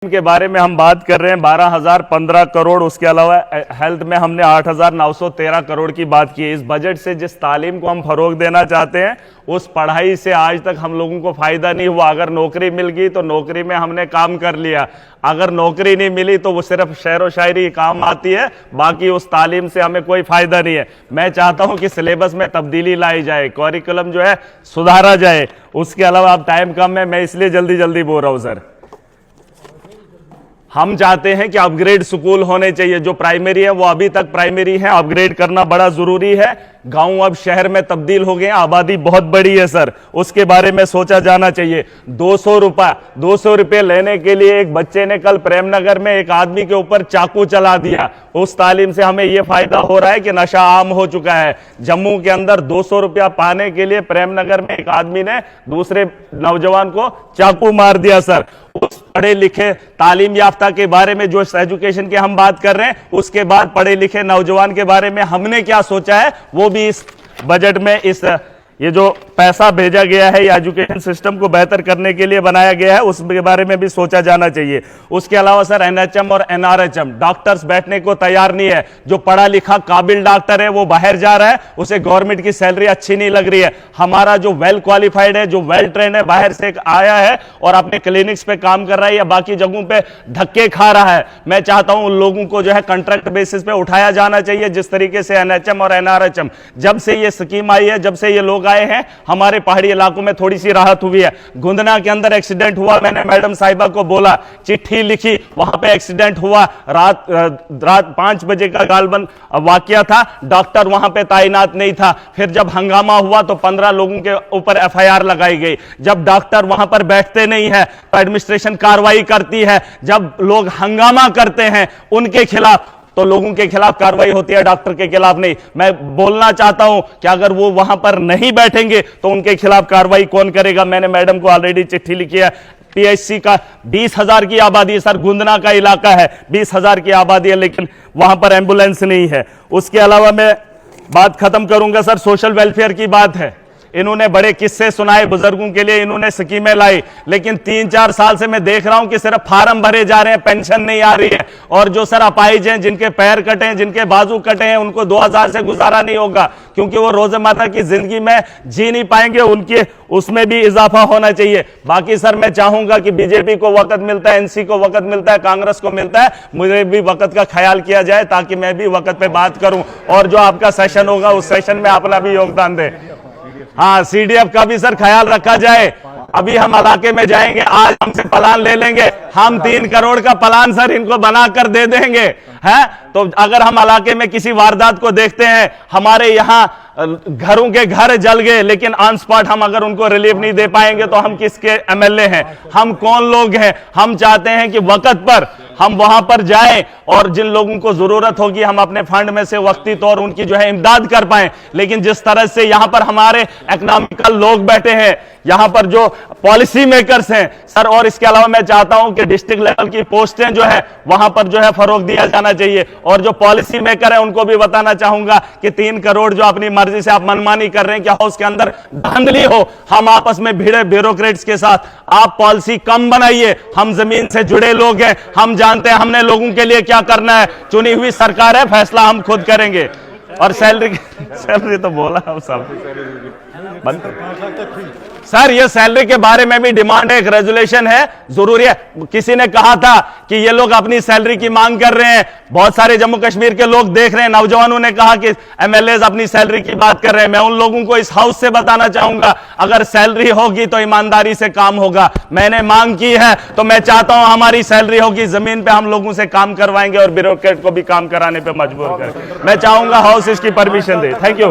के बारे में हम बात कर रहे हैं 12,015 करोड़। उसके अलावा हेल्थ में हमने 8,913 करोड़ की बात की है। इस बजट से जिस तालीम को हम फरोग देना चाहते हैं उस पढ़ाई से आज तक हम लोगों को फायदा नहीं हुआ। अगर नौकरी मिल गई तो नौकरी में हमने काम कर लिया, अगर नौकरी नहीं मिली तो वो सिर्फ शेर व शायरी काम आती है, बाकी उस तालीम से हमें कोई फायदा नहीं है। मैं चाहता हूं कि सिलेबस में तब्दीली लाई जाए, करिकुलम जो है सुधारा जाए। उसके अलावा अब टाइम कम है, मैं इसलिए जल्दी जल्दी बोल रहा हूं सर। हम चाहते हैं कि अपग्रेड स्कूल होने चाहिए। जो प्राइमरी है वो अभी तक प्राइमरी है, अपग्रेड करना बड़ा जरूरी है। गांव अब शहर में तब्दील हो गए, आबादी बहुत बड़ी है सर, उसके बारे में सोचा जाना चाहिए। 200 रुपए लेने के लिए एक बच्चे ने कल प्रेमनगर में एक आदमी के ऊपर चाकू चला दिया। उस तालीम से हमें यह फायदा हो रहा है कि नशा आम हो चुका है। जम्मू के अंदर 200 रुपया पाने के लिए प्रेमनगर में एक आदमी ने दूसरे नौजवान को चाकू मार दिया सर। उस पढ़े लिखे तालीम याफ्ता के बारे में, जो एजुकेशन की हम बात कर रहे हैं, उसके बाद पढ़े लिखे नौजवान के बारे में हमने क्या सोचा है वो भी इस बजट में, इस ये जो पैसा भेजा गया है या एजुकेशन सिस्टम को बेहतर करने के लिए बनाया गया है उसके बारे में भी सोचा जाना चाहिए। उसके अलावा सर एनएचएम और एनआरएचएम, डॉक्टर्स बैठने को तैयार नहीं है। जो पढ़ा लिखा काबिल डॉक्टर है वो बाहर जा रहा है, उसे गवर्नमेंट की सैलरी अच्छी नहीं लग रही है। हमारा जो वेल क्वालिफाइड है, जो वेल ट्रेन है, बाहर से आया है और अपने क्लिनिक्स पे काम कर रहा है या बाकी जगहों पे धक्के खा रहा है। मैं चाहता हूं उन लोगों को जो है कॉन्ट्रैक्ट बेसिस पे उठाया जाना चाहिए, जिस तरीके से एनएचएम और एनआरएचएम, जब से ये स्कीम आई है, जब से ये लोग आए हैं, हमारे पहाड़ी इलाकों में थोड़ी सी राहत हुई है। गुंदना के अंदर एक्सीडेंट हुआ, मैंने मैडम साहिबा को बोला, चिट्ठी लिखी, वहां पे एक्सीडेंट हुआ, रात 5 बजे का गालबन वाकया था, डॉक्टर वहां पे तैनात नहीं था। फिर जब हंगामा हुआ तो 15 लोगों के ऊपर एफआईआर लगाई गई। जब डॉक्टर वहां पर बैठते नहीं है तो एडमिनिस्ट्रेशन कार्रवाई करती है। जब लोग हंगामा करते हैं उनके खिलाफ तो लोगों के खिलाफ कार्रवाई होती है, डॉक्टर के खिलाफ नहीं। मैं बोलना चाहता हूं कि अगर वो वहां पर नहीं बैठेंगे तो उनके खिलाफ कार्रवाई कौन करेगा। मैंने मैडम को ऑलरेडी चिट्ठी लिखी है। पीएचसी का 20,000 की आबादी है सर, गुंदना का इलाका है, 20,000 की आबादी है, लेकिन वहां पर एम्बुलेंस नहीं है। उसके अलावा मैं बात खत्म करूंगा सर, सोशल वेलफेयर की बात है। इन्होंने बड़े किस्से सुनाए, बुजुर्गों के लिए इन्होंने स्कीमें लाई, लेकिन 3-4 साल से मैं देख रहा हूं कि सिर्फ फार्म भरे जा रहे हैं, पेंशन नहीं आ रही है। और जो सर अपाहिज हैं, जिनके पैर कटे हैं, जिनके बाजू कटे हैं, उनको 2000 से गुजारा नहीं होगा, क्योंकि वो रोजमर्रा की जिंदगी में जी नहीं पाएंगे। उनके उसमें भी इजाफा होना चाहिए। बाकी सर मैं चाहूंगा कि बीजेपी को वक्त मिलता है, एनसी को वक्त मिलता है, कांग्रेस को मिलता है, मुझे भी वक्त का ख्याल किया जाए ताकि मैं भी वक्त पे बात करूं और जो आपका सेशन होगा उस सेशन में अपना भी योगदान दे। हाँ, सीडीएफ का भी सर ख्याल रखा जाए। अभी हम इलाके में जाएंगे, आज हमसे प्लान ले लेंगे, हम 3 करोड़ का प्लान सर इनको बनाकर दे देंगे, है। तो अगर हम इलाके में किसी वारदात को देखते हैं, हमारे यहाँ घरों के घर जल गए, लेकिन ऑन स्पॉट हम अगर उनको रिलीफ नहीं दे पाएंगे तो हम किसके एमएलए हैं, हम कौन लोग हैं। हम चाहते हैं कि वक्त पर हम वहां पर जाएं और जिन लोगों को जरूरत होगी हम अपने फंड में से वक्ती तौर उनकी जो है इमदाद कर पाएं। लेकिन जिस तरह से यहां पर हमारे इकोनॉमिकल लोग बैठे हैं, यहां पर जो पॉलिसी मेकर्स हैं सर, और इसके अलावा मैं चाहता हूं कि डिस्ट्रिक्ट लेवल की पोस्टें जो है वहां पर जो है फरोग दिया जाना चाहिए। और जो पॉलिसी मेकर है उनको भी बताना चाहूंगा कि 3 करोड़ जो अपनी मर्जी से आप मनमानी कर रहे हैं, क्या हाउस के अंदर धांधली हो, हम आपस में भिड़े ब्यूरोक्रेट्स के साथ, आप पॉलिसी कम बनाइए। हम जमीन से जुड़े लोग हैं, हम जानते हैं हमने लोगों के लिए क्या करना है। चुनी हुई सरकार है, फैसला हम खुद करेंगे। और सैलरी तो बोला हम सब सर, ये सैलरी के बारे में भी डिमांड है, एक रेजुलेशन है, जरूरी है। किसी ने कहा था कि ये लोग अपनी सैलरी की मांग कर रहे हैं, बहुत सारे जम्मू कश्मीर के लोग देख रहे हैं, नौजवानों ने कहा कि एमएलए अपनी सैलरी की बात कर रहे हैं। मैं उन लोगों को इस हाउस से बताना चाहूंगा, अगर सैलरी होगी तो ईमानदारी से काम होगा। मैंने मांग की है तो मैं चाहता हूं हमारी सैलरी होगी, जमीन पे हम लोगों से काम करवाएंगे और ब्यूरोक्रेट को भी काम कराने पर मजबूर करें। मैं चाहूंगा हाउस इसकी परमिशन दे। Thank you.